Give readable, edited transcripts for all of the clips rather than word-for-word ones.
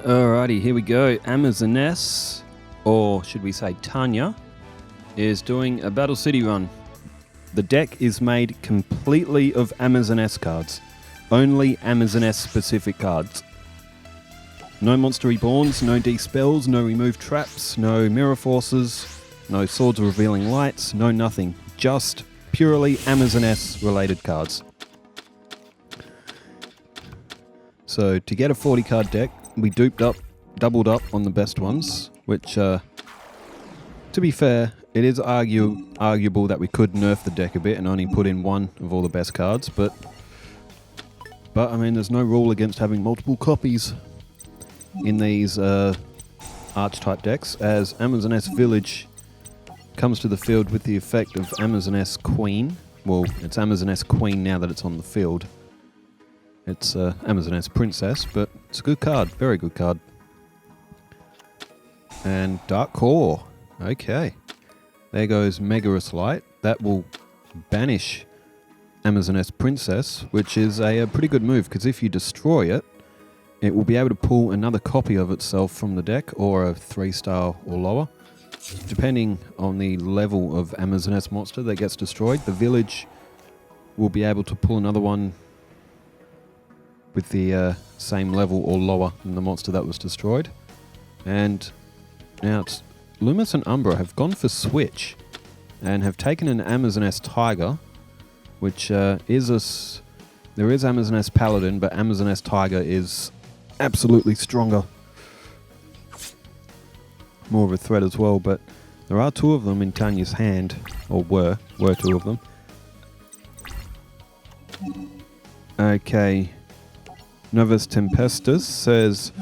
Alrighty, here we go. Amazoness, or should we say Tania, is doing a Battle City run. The deck is made completely of Amazoness cards. Only Amazoness specific cards. No Monster Reborns, no D-Spells, no Remove Traps, no Mirror Forces, no Swords of Revealing Lights, no nothing. Just purely Amazoness related cards. So to get a 40 card deck, we doubled up on the best ones, which, to be fair, it is arguable that we could nerf the deck a bit and only put in one of all the best cards, but I mean, there's no rule against having multiple copies in these archetype decks, as Amazoness Village comes to the field with the effect of Amazoness Queen. Well, it's Amazoness Queen now that it's on the field. It's Amazoness Princess, but it's a good card. Very good card. And Dark Core. Okay. There goes Megarus Light. That will banish Amazoness Princess, which is a pretty good move, because if you destroy it, it will be able to pull another copy of itself from the deck, or a 3-star or lower. Depending on the level of Amazoness monster that gets destroyed, the village will be able to pull another one with the same level or lower than the monster that was destroyed. And now it's Lumis and Umbra have gone for Switch and have taken an Amazoness Tiger, which there is Amazoness Paladin, but Amazoness Tiger is absolutely stronger. More of a threat as well, but there are two of them in Tania's hand, or were two of them. Okay. Novus Tempestus says,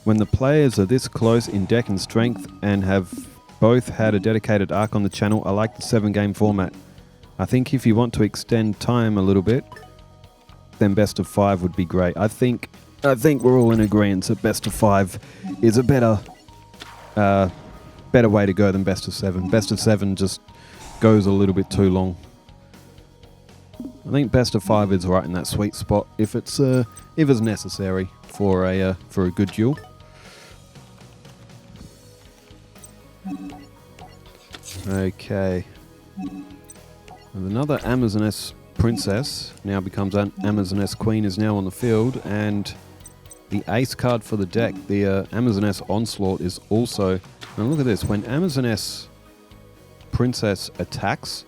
when the players are this close in deck and strength and have both had a dedicated arc on the channel, I like the 7-game format. I think if you want to extend time a little bit, then best of 5 would be great. I think we're all in agreement that best of 5 is a better way to go than best of 7. Best of 7 just goes a little bit too long. I think best of 5 is right in that sweet spot if it's necessary for a good duel. Okay. And another Amazoness Princess now becomes an Amazoness Queen, is now on the field, and the ace card for the deck, the Amazoness Onslaught, is also... Now look at this, when Amazoness Princess attacks,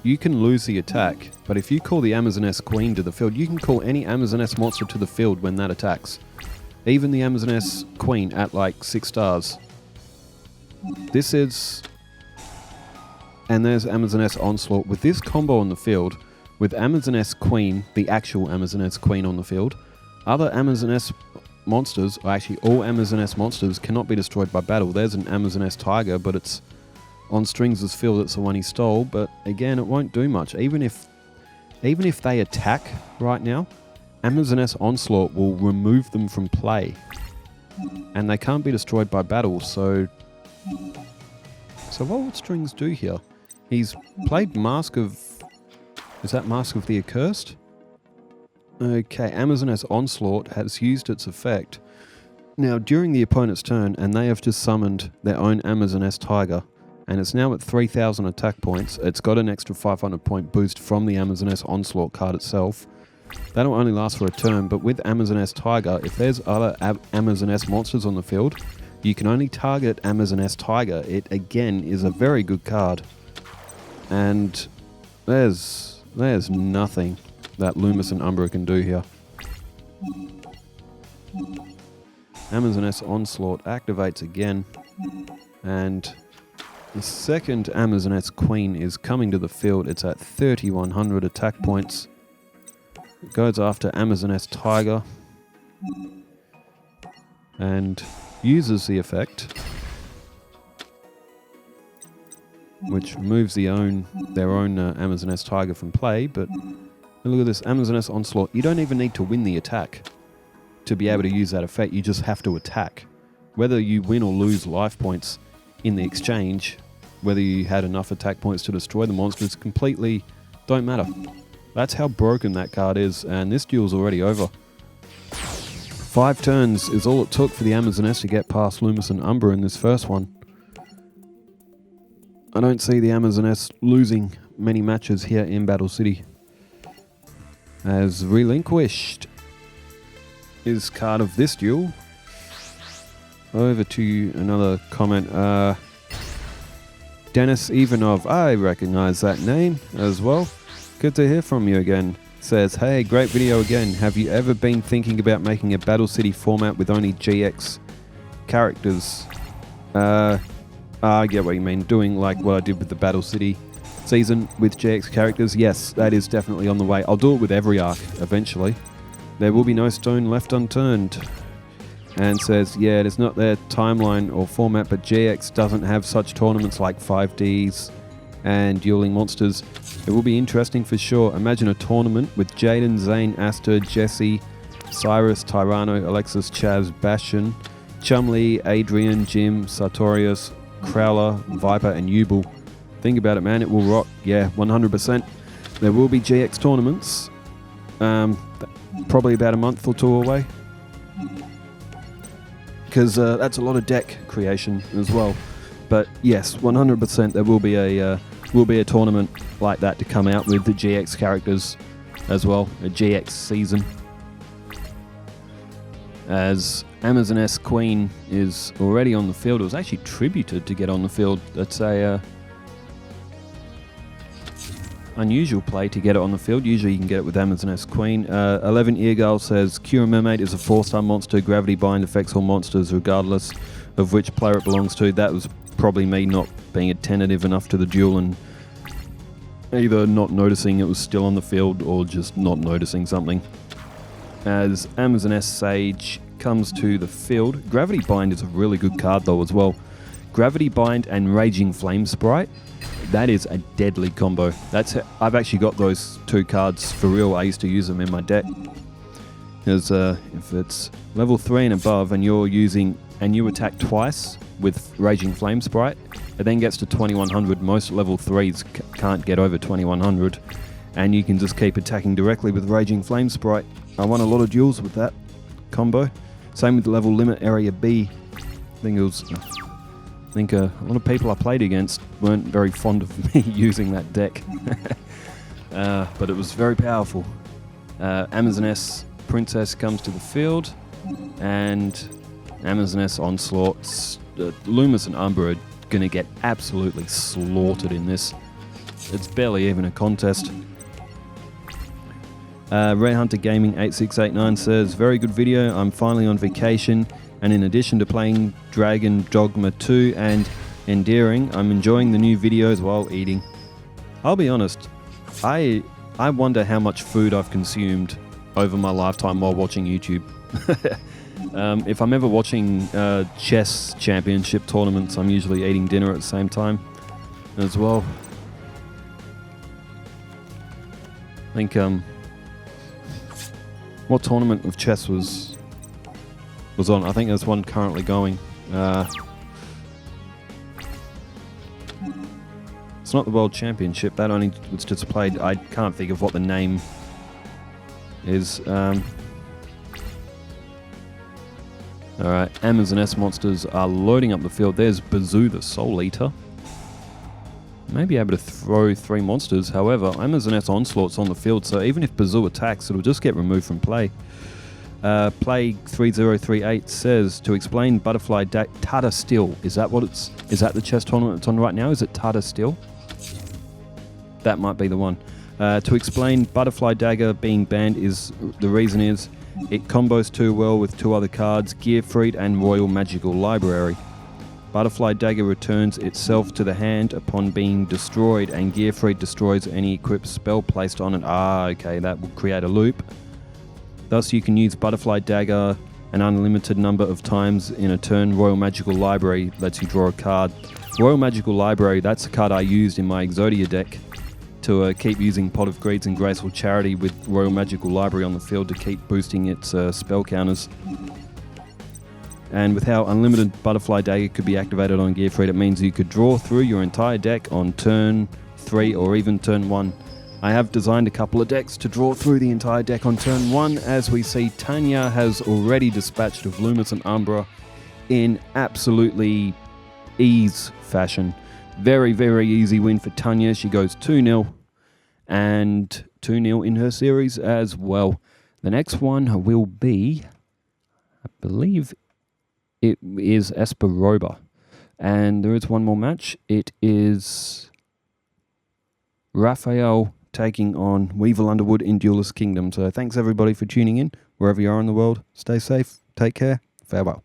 you can lose the attack, but if you call the Amazoness Queen to the field, you can call any Amazoness monster to the field when that attacks. Even the Amazoness Queen at like 6 stars. This is... And there's Amazoness Onslaught. With this combo on the field, with Amazoness Queen, the actual Amazoness Queen on the field, other Amazoness monsters, or actually all Amazoness monsters, cannot be destroyed by battle. There's an Amazoness Tiger, but it's on Strings' field, it's the one he stole, but again, it won't do much. Even if they attack right now, Amazoness Onslaught will remove them from play. And they can't be destroyed by battle, so what would Strings do here? He's played Mask of... Is that Mask of the Accursed? Okay, Amazoness Onslaught has used its effect. Now, during the opponent's turn, and they have just summoned their own Amazoness Tiger, and it's now at 3,000 attack points. It's got an extra 500 point boost from the Amazoness Onslaught card itself. That'll only last for a turn, but with Amazoness Tiger, if there's other Amazoness monsters on the field, you can only target Amazoness Tiger. It, again, is a very good card. And there's nothing that Lumis and Umbra can do here. Amazoness Onslaught activates again, and the second Amazoness Queen is coming to the field. It's at 3,100 attack points. It goes after Amazoness Tiger and uses the effect, which removes their own Amazoness Tiger from play. But look at this, Amazoness Onslaught. You don't even need to win the attack to be able to use that effect. You just have to attack. Whether you win or lose life points in the exchange, whether you had enough attack points to destroy the monsters, completely don't matter. That's how broken that card is, and this duel's already over. 5 turns is all it took for the Amazoness to get past Lumis and Umbra in this first one. I don't see the Amazoness losing many matches here in Battle City. As relinquished is card of this duel. Over to another comment. Dennis Ivanov, I recognize that name as well. Good to hear from you again. Says, hey, great video again. Have you ever been thinking about making a Battle City format with only GX characters? I get what you mean. Doing like what I did with the Battle City season with GX characters. Yes, that is definitely on the way. I'll do it with every arc eventually. There will be no stone left unturned. And says, yeah, it is not their timeline or format, but GX doesn't have such tournaments like 5Ds and dueling monsters. It will be interesting for sure. Imagine a tournament with Jaden, Zane, Aster, Jesse, Cyrus, Tyranno, Alexis, Chaz, Bastion, Chumley, Adrian, Jim, Sartorius, Crowler, Viper, and Ubel. Think about it, man. It will rock. Yeah, 100%. There will be GX tournaments. Probably about a month or two away. Because that's a lot of deck creation as well. But yes, 100% there will be a tournament like that to come out with the GX characters as well, a GX season. As Amazoness Queen is already on the field. It was actually tributed to get on the field. That's a unusual play to get it on the field. Usually you can get it with Amazoness Queen. 11 Eargull says, Cura Mermaid is a 4-star monster. Gravity Bind affects all monsters regardless of which player it belongs to. That was probably me not being attentive enough to the duel and either not noticing it was still on the field or just not noticing something. As Amazoness Sage comes to the field, Gravity Bind is a really good card though as well. Gravity Bind and Raging Flame Sprite, that is a deadly combo. I've actually got those 2 cards for real. I used to use them in my deck. Because if it's level 3 and above and you're using and you attack twice with Raging Flame Sprite, it then gets to 2100. Most level 3s can't get over 2100, and you can just keep attacking directly with Raging Flame Sprite. I won a lot of duels with that combo. Same with level limit area B. I think a lot of people I played against weren't very fond of me using that deck. But it was very powerful. Amazoness Princess comes to the field, and Amazoness Onslaught. Lumis and Umbra are going to get absolutely slaughtered in this. It's barely even a contest. Red Hunter Gaming 8689 says, very good video. I'm finally on vacation, and in addition to playing Dragon Dogma 2 and Endearing, I'm enjoying the new videos while eating. I'll be honest, I wonder how much food I've consumed over my lifetime while watching YouTube. If I'm ever watching chess championship tournaments, I'm usually eating dinner at the same time as well. I think what tournament of chess was on? I think there's one currently going. It's not the World Championship. That only was just played. I can't think of what the name is. Alright, Amazoness monsters are loading up the field. There's Bazoo the Soul Eater. May be able to throw 3 monsters. However, Amazoness Onslaught's on the field, so even if Bazoo attacks, it'll just get removed from play. Plague 3038 says, to explain Butterfly Tata Steel. Is that the chess tournament that's on right now? Is it Tata Steel? That might be the one. To explain Butterfly Dagger being banned the reason is it combos too well with 2 other cards, Gearfried and Royal Magical Library. Butterfly Dagger returns itself to the hand upon being destroyed, and Gearfried destroys any equipped spell placed on it. Okay, that will create a loop. Thus you can use Butterfly Dagger an unlimited number of times in a turn. Royal Magical Library lets you draw a card. Royal Magical Library, that's a card I used in my Exodia deck to keep using Pot of Greeds and Graceful Charity with Royal Magical Library on the field to keep boosting its spell counters. And with how unlimited Butterfly Dagger could be activated on Gearfried, it means you could draw through your entire deck on turn 3 or even turn 1 I have designed a couple of decks to draw through the entire deck on turn 1. As we see, Tania has already dispatched of Lumis and Umbra in absolutely ease fashion. Very, very easy win for Tania. She goes 2-0 and 2-0 in her series as well. The next one will be, I believe it is Esperoba. And there is one more match. It is Raphael taking on Weevil Underwood in Duelist Kingdom. So thanks everybody for tuning in. Wherever you are in the world, stay safe, take care, farewell.